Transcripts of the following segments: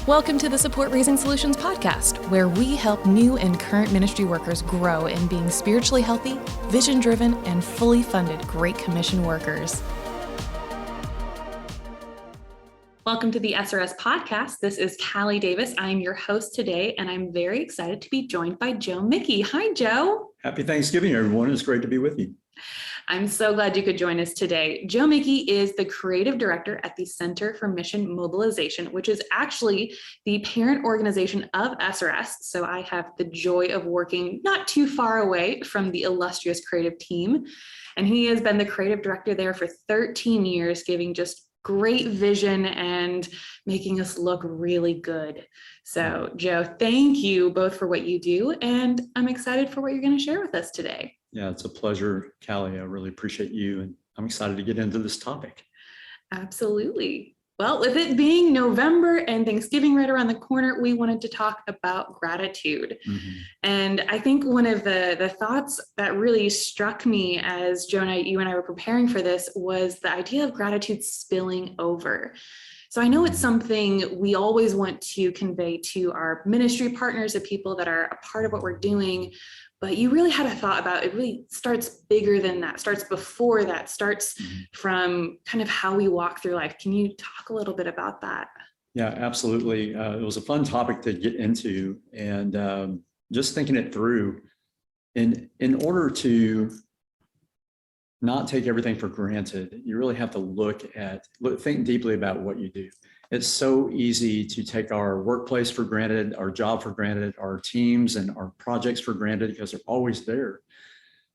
Welcome to the Support Raising Solutions podcast, where we help new and current ministry workers grow in being spiritually healthy, vision-driven, and fully funded Great Commission workers. Welcome to the SRS podcast. This is Callie Davis. I'm your host today, and I'm very excited to be joined by Joe Michie. Hi, Joe. Happy Thanksgiving, everyone. It's great to be with you. I'm so glad you could join us today. Joe Michie is the creative director at the Center for Mission Mobilization, which is actually the parent organization of SRS. So I have the joy of working not too far away from the illustrious creative team. And he has been the creative director there for 13 years, giving just great vision and making us look really good. So Joe, thank you both for what you do. And I'm excited for what you're going to share with us today. Yeah, it's a pleasure, Callie. I really appreciate you, and I'm excited to get into this topic. Absolutely. Well, with it being November and Thanksgiving right around the corner, we wanted to talk about gratitude. And I think one of the thoughts that really struck me as Joe and you and I were preparing for this was the idea of gratitude spilling over. So I know it's something we always want to convey to our ministry partners, the people that are a part of what we're doing. But you really had a thought about it really starts bigger than that, starts before that, starts from kind of how we walk through life. Can you talk a little bit about that? Yeah, absolutely. It was a fun topic to get into, and just thinking it through. In order to not take everything for granted, you really have to think deeply about what you do. It's so easy to take our workplace for granted, our job for granted, our teams and our projects for granted because they're always there.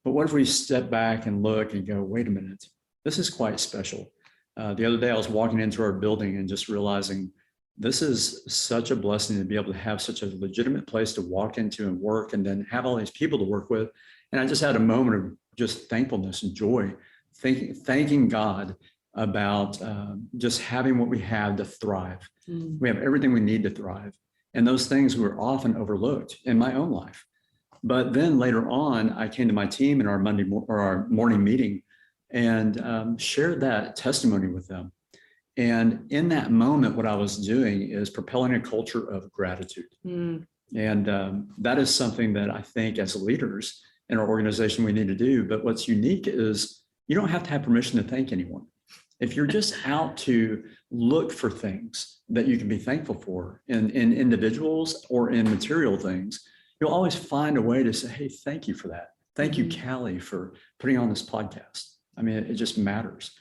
But what if we step back and look and go, wait a minute, this is quite special. The other day I was walking into our building and just realizing this is such a blessing to be able to have such a legitimate place to walk into and work and then have all these people to work with. And I just had a moment of just thankfulness and joy, thanking God about just having what we have to thrive. We have everything we need to thrive. And those things were often overlooked in my own life. But then later on, I came to my team in our morning meeting and shared that testimony with them. And in that moment, what I was doing is propelling a culture of gratitude. And that is something that I think as leaders in our organization we need to do. But what's unique is you don't have to have permission to thank anyone. If you're just out to look for things that you can be thankful for in individuals or in material things, you'll always find a way to say, hey, thank you for that. Thank you, Callie, for putting on this podcast. I mean, it just matters.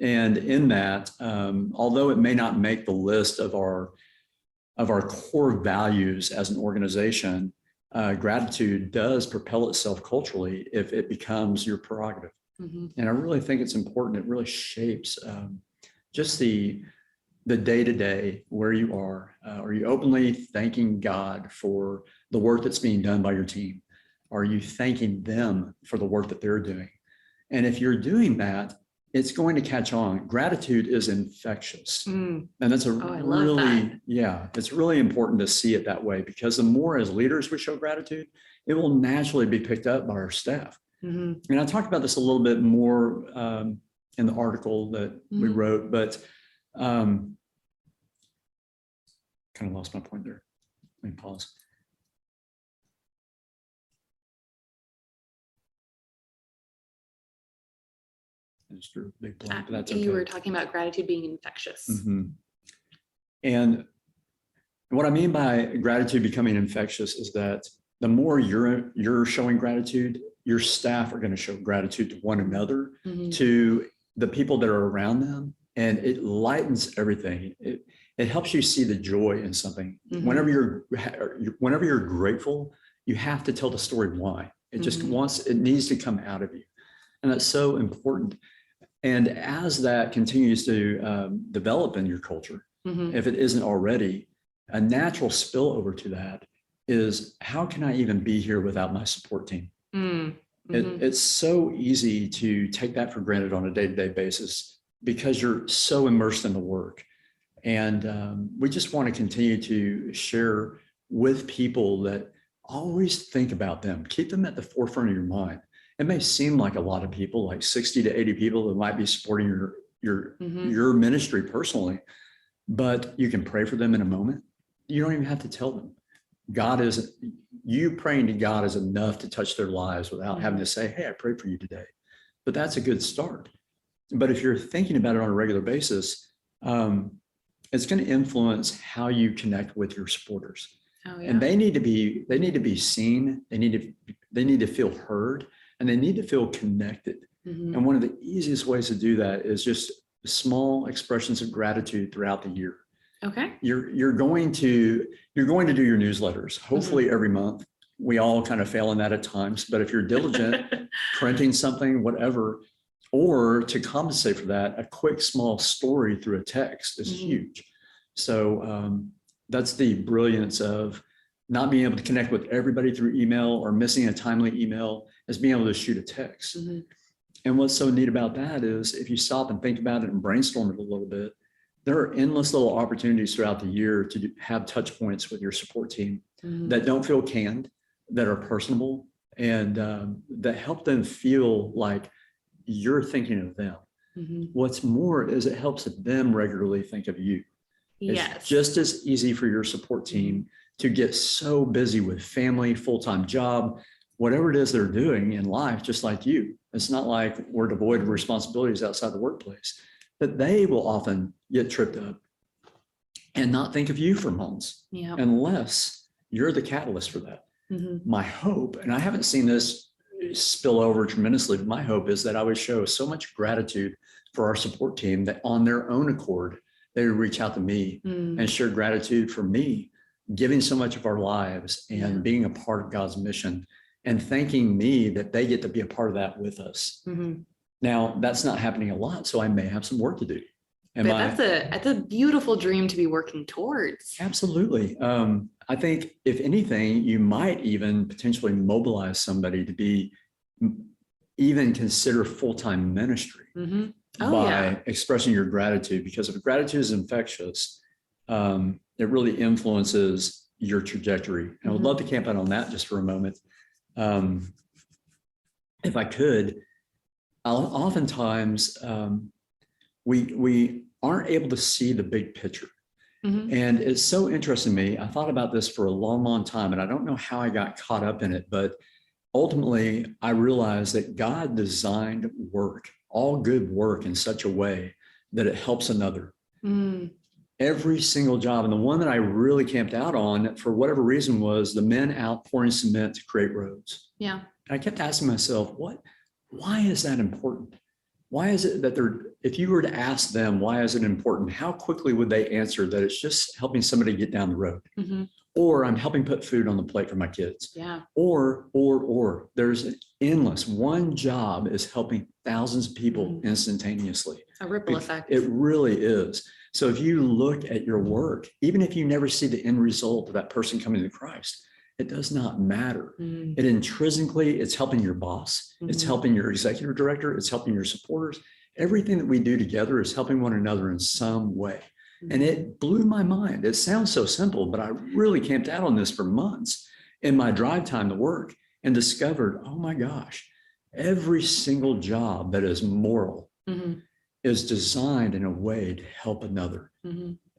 And in that, although it may not make the list of our core values as an organization, gratitude does propel itself culturally if it becomes your prerogative. And I really think it's important. It really shapes just the day-to-day where you are. Are you openly thanking God for the work that's being done by your team? Are you thanking them for the work that they're doing? And if you're doing that, it's going to catch on. Gratitude is infectious. And that's it's really important to see it that way, because the more as leaders we show gratitude, it will naturally be picked up by our staff. And I talked about this a little bit more in the article that we wrote, but kind of lost my point there. Let me pause. Just a big blank, but that's okay. You were talking about gratitude being infectious. And what I mean by gratitude becoming infectious is that the more you're showing gratitude, your staff are going to show gratitude to one another, to the people that are around them, and it lightens everything. It helps you see the joy in something. Whenever you're grateful, you have to tell the story why. It just it needs to come out of you, and that's so important. And as that continues to develop in your culture, if it isn't already, a natural spillover to that is, how can I even be here without my support team? It's so easy to take that for granted on a day-to-day basis because you're so immersed in the work. And we just want to continue to share with people that always think about them, keep them at the forefront of your mind. It may seem like a lot of people, like 60 to 80 people that might be supporting your ministry personally, but you can pray for them in a moment. you don't even have to tell them. You praying to God is enough to touch their lives without having to say, hey, I prayed for you today. But that's a good start. But if you're thinking about it on a regular basis, it's going to influence how you connect with your supporters. Oh, yeah. And they need to be seen. They need to feel heard, and they need to feel connected. And one of the easiest ways to do that is just small expressions of gratitude throughout the year. Okay. You're going to do your newsletters, hopefully every month. We all kind of fail in that at times, but if you're diligent, printing something, whatever, or to compensate for that, a quick small story through a text is huge. So that's the brilliance of not being able to connect with everybody through email or missing a timely email, is being able to shoot a text. And what's so neat about that is if you stop and think about it and brainstorm it a little bit, there are endless little opportunities throughout the year to have touch points with your support team that don't feel canned, that are personable, and that help them feel like you're thinking of them. What's more is it helps them regularly think of you. It's just as easy for your support team to get so busy with family, full-time job, whatever it is they're doing in life, just like you. It's not like we're devoid of responsibilities outside the workplace, but they will often get tripped up and not think of you for months unless you're the catalyst for that. My hope, and I haven't seen this spill over tremendously, but my hope is that I would show so much gratitude for our support team that on their own accord, they would reach out to me and share gratitude for me, giving so much of our lives and being a part of God's mission, and thanking me that they get to be a part of that with us. Now, that's not happening a lot, so I may have some work to do. But that's a beautiful dream to be working towards. Absolutely. I think if anything, you might even potentially mobilize somebody to be even consider full-time ministry by expressing your gratitude, because if gratitude is infectious, it really influences your trajectory. And I would love to camp out on that just for a moment. If I could, oftentimes we aren't able to see the big picture. And it's so interesting to me. I thought about this for a long, long time, and I don't know how I got caught up in it, but ultimately I realized that God designed work, all good work, in such a way that it helps another. Every single job. And the one that I really camped out on for whatever reason was the men outpouring cement to create roads. And I kept asking myself, why is that important? Why is it that if you were to ask them, why is it important? How quickly would they answer that it's just helping somebody get down the road? Or I'm helping put food on the plate for my kids. Or there's an endless, one job is helping thousands of people instantaneously. A ripple effect. It really is. So if you look at your work, even if you never see the end result of that person coming to Christ, it does not matter. It intrinsically, it's helping your boss. It's helping your executive director. It's helping your supporters. Everything that we do together is helping one another in some way. And it blew my mind. It sounds so simple, but I really camped out on this for months in my drive time to work and discovered, oh my gosh, every single job that is moral is designed in a way to help another.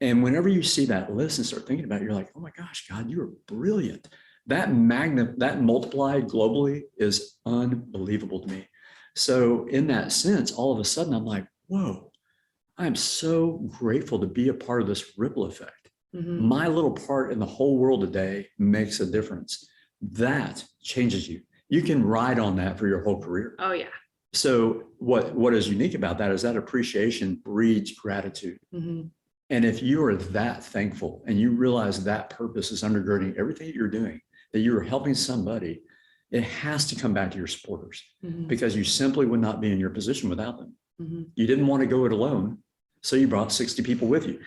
And whenever you see that list and start thinking about it, you're like, oh my gosh, God, you are brilliant. That multiplied globally is unbelievable to me. So in that sense, all of a sudden I'm like, whoa, I'm so grateful to be a part of this ripple effect. My little part in the whole world today makes a difference. That changes you. You can ride on that for your whole career. Oh yeah. So what is unique about that is that appreciation breeds gratitude. And if you are that thankful and you realize that purpose is undergirding everything that you're doing, that you are helping somebody, it has to come back to your supporters because you simply would not be in your position without them. You didn't want to go it alone, so you brought 60 people with you.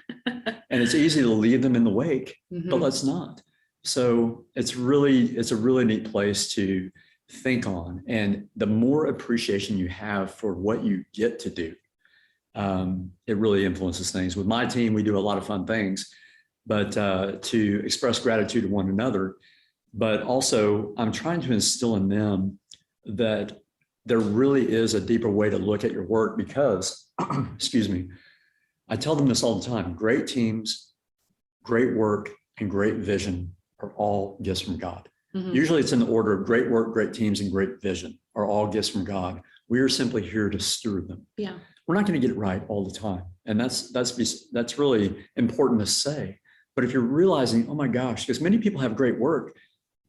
And it's easy to leave them in the wake, but let's not. So it's a really neat place to think on. And the more appreciation you have for what you get to do, it really influences things. With my team, we do a lot of fun things, but to express gratitude to one another, but also I'm trying to instill in them that there really is a deeper way to look at your work because, excuse me, I tell them this all the time, great teams, great work and great vision are all gifts from God. Mhm. Usually it's in the order of great work, great teams, and great vision are all gifts from God. We are simply here to steward them. Yeah. We're not going to get it right all the time. And that's really important to say. But if you're realizing, oh my gosh, because many people have great work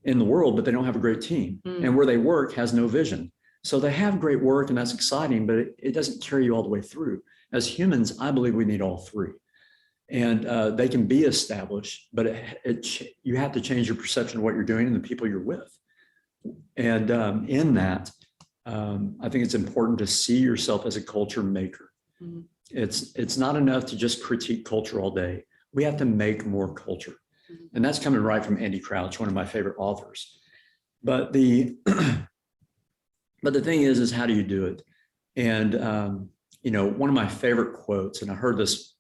in the world, but they don't have a great team. And where they work has no vision. So they have great work and that's exciting, but it doesn't carry you all the way through. As humans, I believe we need all three. And they can be established, but you have to change your perception of what you're doing and the people you're with. And in that, I think it's important to see yourself as a culture maker. Mm-hmm. It's not enough to just critique culture all day. We have to make more culture. Mm-hmm. And that's coming right from Andy Crouch, one of my favorite authors. But the thing is how do you do it? And, one of my favorite quotes, and I heard this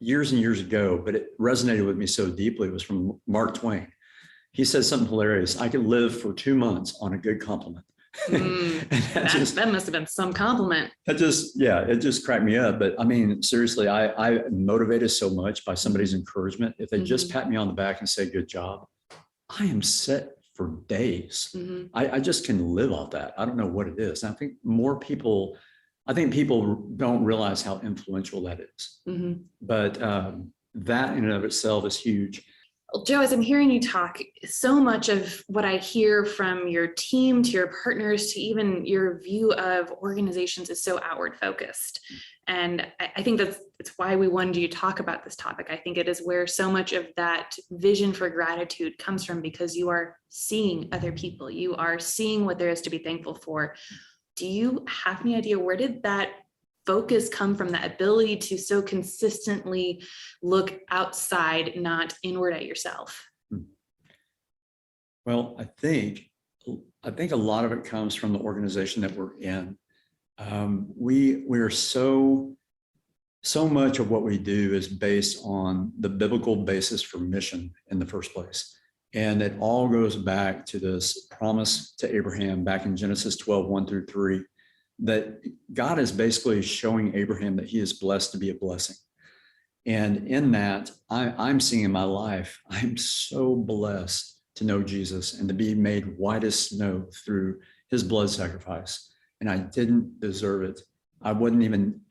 years and years ago, but it resonated with me so deeply, was from Mark Twain. He said something hilarious. I could live for 2 months on a good compliment. That must have been some compliment. It just cracked me up. But I mean, seriously, I'm motivated so much by somebody's encouragement. If they just pat me on the back and say, good job, I am set for days. Mm-hmm. I just can live off that. I don't know what it is. And I think people don't realize how influential that is. Mm-hmm. But that in and of itself is huge. Well, Joe, as I'm hearing you talk, so much of what I hear from your team to your partners to even your view of organizations is so outward focused. And I think that's why we wanted you to talk about this topic. I think it is where so much of that vision for gratitude comes from, because you are seeing other people. You are seeing what there is to be thankful for. Do you have any idea, where did that focus come from, that ability to so consistently look outside, not inward at yourself? Well, I think a lot of it comes from the organization that we're in. We're so much of what we do is based on the biblical basis for mission in the first place. And it all goes back to this promise to Abraham back in Genesis 12, 1-3, that God is basically showing Abraham that he is blessed to be a blessing. And in that, I'm seeing in my life, I'm so blessed to know Jesus and to be made white as snow through his blood sacrifice. And I didn't deserve it. I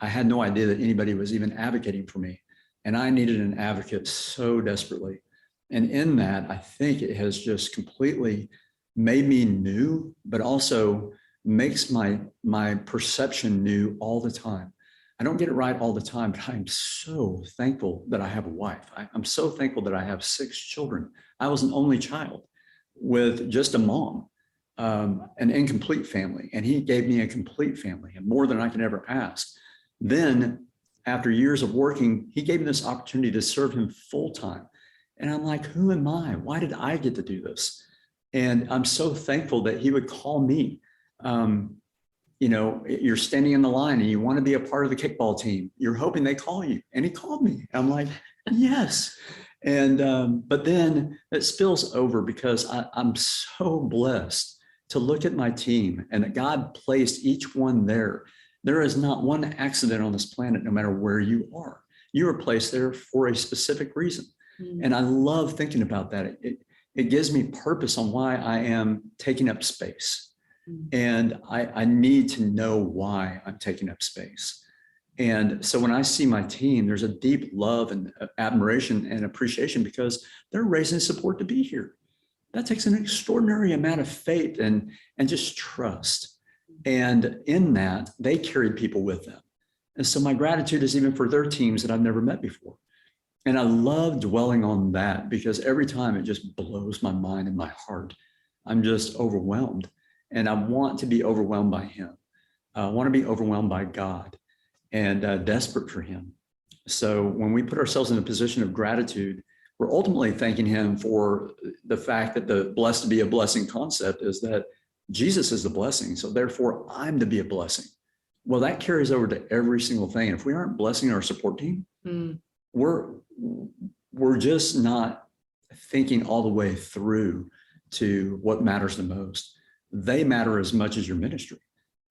had no idea that anybody was even advocating for me. And I needed an advocate so desperately. And in that, I think it has just completely made me new, but also makes my perception new all the time. I don't get it right all the time, but I'm so thankful that I have a wife. I'm so thankful that I have 6 children. I was an only child with just a mom, an incomplete family, and he gave me a complete family and more than I can ever ask. Then after years of working, he gave me this opportunity to serve him full time. And I'm like, who am I? Why did I get to do this? And I'm so thankful that he would call me. You're standing in the line and you want to be a part of the kickball team. You're hoping they call you. And he called me. I'm like, yes. And, but then it spills over because I'm so blessed to look at my team and that God placed each one there. There is not one accident on this planet, no matter where you are. You are placed there for a specific reason. Mm-hmm. And I love thinking about that. It gives me purpose on why I am taking up space. And I need to know why I'm taking up space. And so when I see my team, there's a deep love and admiration and appreciation because they're raising support to be here. That takes an extraordinary amount of faith and just trust. And in that, they carry people with them. And so my gratitude is even for their teams that I've never met before. And I love dwelling on that because every time it just blows my mind and my heart. I'm just overwhelmed. And I want to be overwhelmed by him. I want to be overwhelmed by God and desperate for him. So when we put ourselves in a position of gratitude, we're ultimately thanking him for the fact that the blessed to be a blessing concept is that Jesus is the blessing. So therefore, I'm to be a blessing. Well, that carries over to every single thing. And if we aren't blessing our support team, we're just not thinking all the way through to what matters the most. They matter as much as your ministry.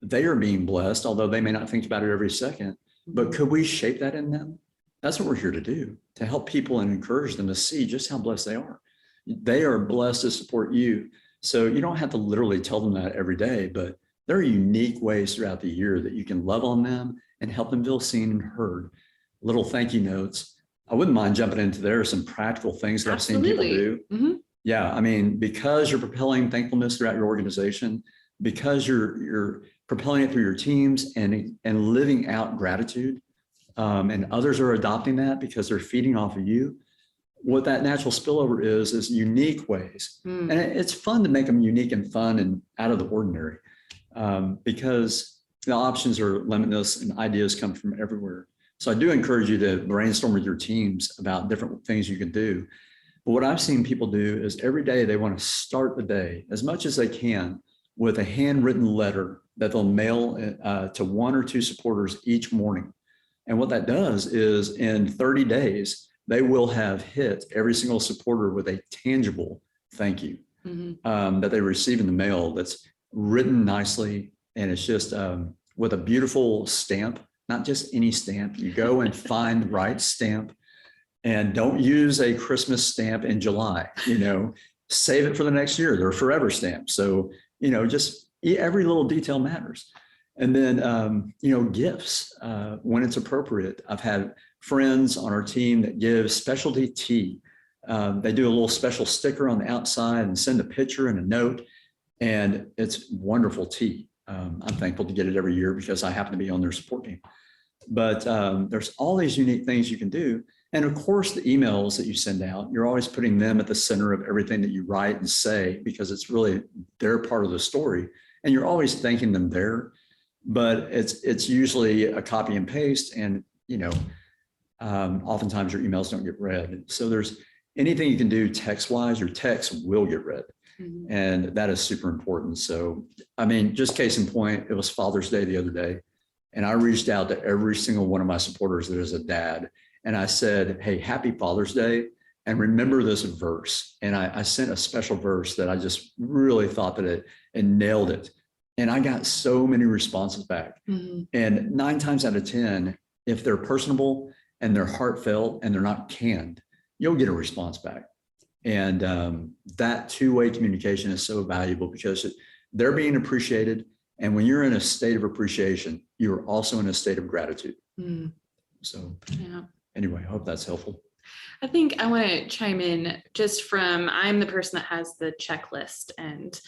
They are being blessed, although they may not think about it every second, but could we shape that in them? That's what we're here to do, to help people and encourage them to see just how blessed they are. They are blessed to support you. So you don't have to literally tell them that every day, but there are unique ways throughout the year that you can love on them and help them feel seen and heard. Little thank you notes. I wouldn't mind jumping into there, some practical things that Absolutely. I've seen people do. Mm-hmm. Yeah, I mean, because you're propelling thankfulness throughout your organization, because you're propelling it through your teams and living out gratitude, and others are adopting that because they're feeding off of you. What that natural spillover is unique ways, and it's fun to make them unique and fun and out of the ordinary, because the options are limitless and ideas come from everywhere. So I do encourage you to brainstorm with your teams about different things you can do. But what I've seen people do is every day they want to start the day as much as they can with a handwritten letter that they'll mail to 1 or 2 supporters each morning. And what that does is in 30 days, they will have hit every single supporter with a tangible thank you that they receive in the mail that's written nicely. And it's just with a beautiful stamp, not just any stamp. You go and find the right stamp. And don't use a Christmas stamp in July, save it for the next year. They're forever stamps. So, just every little detail matters. And then, gifts when it's appropriate. I've had friends on our team that give specialty tea. They do a little special sticker on the outside and send a picture and a note. And it's wonderful tea. I'm thankful to get it every year because I happen to be on their support team. But there's all these unique things you can do. And of course, the emails that you send out, you're always putting them at the center of everything that you write and say, because it's really their part of the story. And you're always thanking them there. But it's usually a copy and paste. And, oftentimes your emails don't get read. So there's anything you can do text-wise, your text will get read. And that is super important. So, I mean, just case in point, it was Father's Day the other day. And I reached out to every single one of my supporters that is a dad. And I said, hey, happy Father's Day. And remember this verse. And I sent a special verse that I just really thought that it nailed it. And I got so many responses back. And 9 times out of 10, if they're personable and they're heartfelt and they're not canned, you'll get a response back. And that two-way communication is so valuable because they're being appreciated. And when you're in a state of appreciation, you're also in a state of gratitude. So anyway, I hope that's helpful. I think I want to chime in just from, I'm the person that has the checklist. And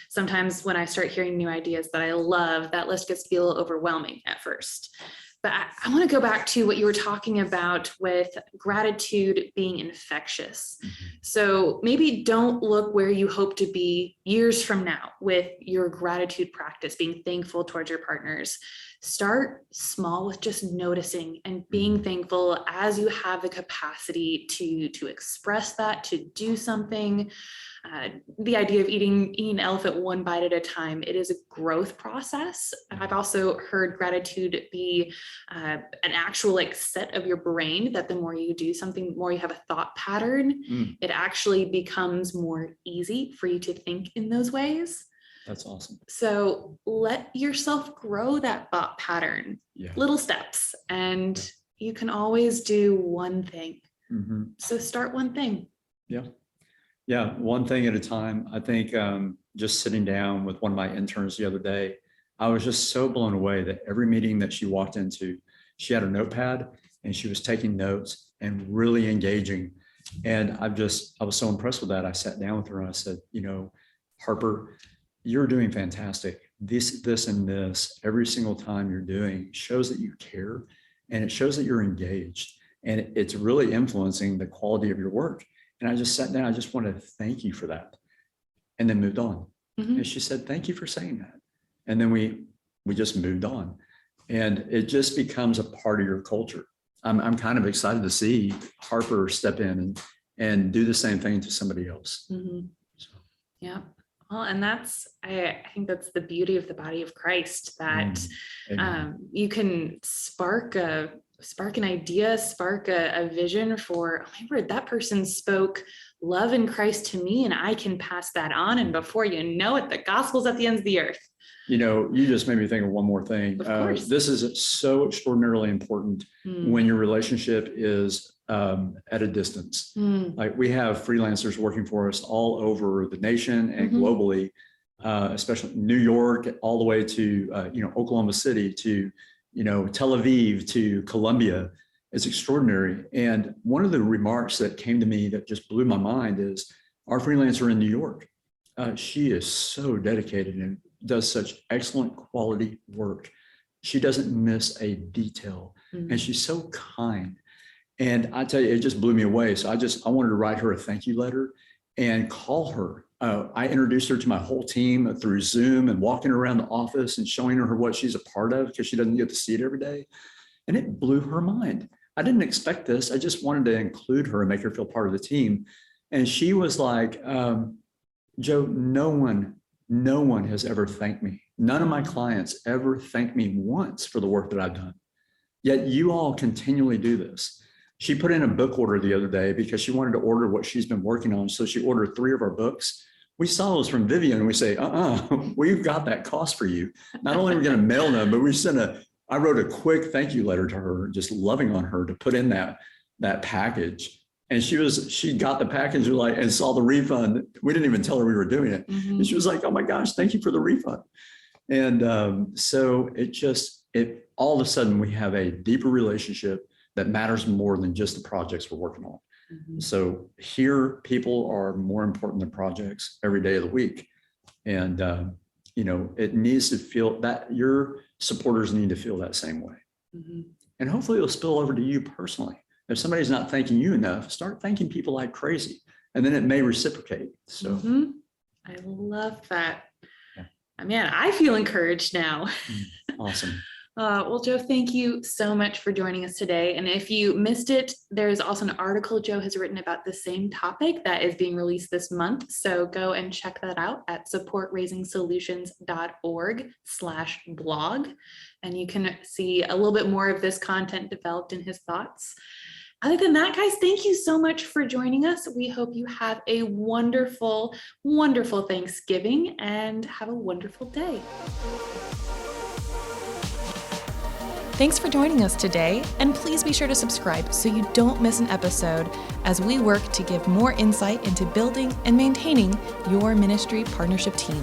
sometimes when I start hearing new ideas that I love, that list gets to be a little overwhelming at first. But I want to go back to what you were talking about with gratitude being infectious. So maybe don't look where you hope to be years from now with your gratitude practice, being thankful towards your partners. Start small with just noticing and being thankful as you have the capacity to express that, to do something. The idea of eating an elephant one bite at a time, it is a growth process. I've also heard gratitude be an actual set of your brain, that the more you do something, the more you have a thought pattern, it actually becomes more easy for you to think in those ways. That's awesome. So let yourself grow that thought pattern, little steps, and you can always do one thing. So start one thing. Yeah, one thing at a time. I think just sitting down with one of my interns the other day, I was just so blown away that every meeting that she walked into, she had a notepad and she was taking notes and really engaging. And I was so impressed with that. I sat down with her and I said, Harper, you're doing fantastic. This, and this, every single time you're doing shows that you care and it shows that you're engaged and it's really influencing the quality of your work. And I just sat down, I just wanted to thank you for that. And then moved on. And she said, thank you for saying that. And then we just moved on. And it just becomes a part of your culture. I'm kind of excited to see Harper step in and do the same thing to somebody else. So. Yeah. Well, and I think that's the beauty of the body of Christ, that you can spark an idea, spark a vision for, oh my word, that person spoke love in Christ to me and I can pass that on. And before you know it, the gospel's at the ends of the earth. You just made me think of one more thing. Of course. This is so extraordinarily important when your relationship is at a distance. Like we have freelancers working for us all over the nation and globally, especially New York, all the way to, Oklahoma City, to, Tel Aviv, to Colombia. It's extraordinary. And one of the remarks that came to me that just blew my mind is our freelancer in New York. She is so dedicated and does such excellent quality work. She doesn't miss a detail, and she's so kind. And I tell you, it just blew me away. So I wanted to write her a thank you letter and call her. I introduced her to my whole team through Zoom and walking her around the office and showing her what she's a part of, because she doesn't get to see it every day. And it blew her mind. I didn't expect this. I just wanted to include her and make her feel part of the team. And she was like, Joe, no one has ever thanked me. None of my clients ever thanked me once for the work that I've done. Yet you all continually do this. She put in a book order the other day because she wanted to order what she's been working on. So she ordered 3 of our books. We saw those from Vivian and we say, we've got that cost for you. Not only are we going to mail them, but I wrote a quick thank you letter to her, just loving on her to put in that package. And she got the package and saw the refund. We didn't even tell her we were doing it. And she was like, oh my gosh, thank you for the refund. And so it all of a sudden we have a deeper relationship that matters more than just the projects we're working on. So here, people are more important than projects every day of the week. And, it needs to feel that your supporters need to feel that same way. And hopefully it'll spill over to you personally. If somebody's not thanking you enough, start thanking people like crazy, and then it may reciprocate. So I love that. Yeah. Man, I feel encouraged now. Awesome. Well, Joe, thank you so much for joining us today. And if you missed it, there's also an article Joe has written about the same topic that is being released this month. So go and check that out at supportraisengsolutions.org/blog. And you can see a little bit more of this content developed in his thoughts. Other than that, guys, thank you so much for joining us. We hope you have a wonderful, wonderful Thanksgiving and have a wonderful day. Thanks for joining us today, and please be sure to subscribe so you don't miss an episode as we work to give more insight into building and maintaining your ministry partnership team.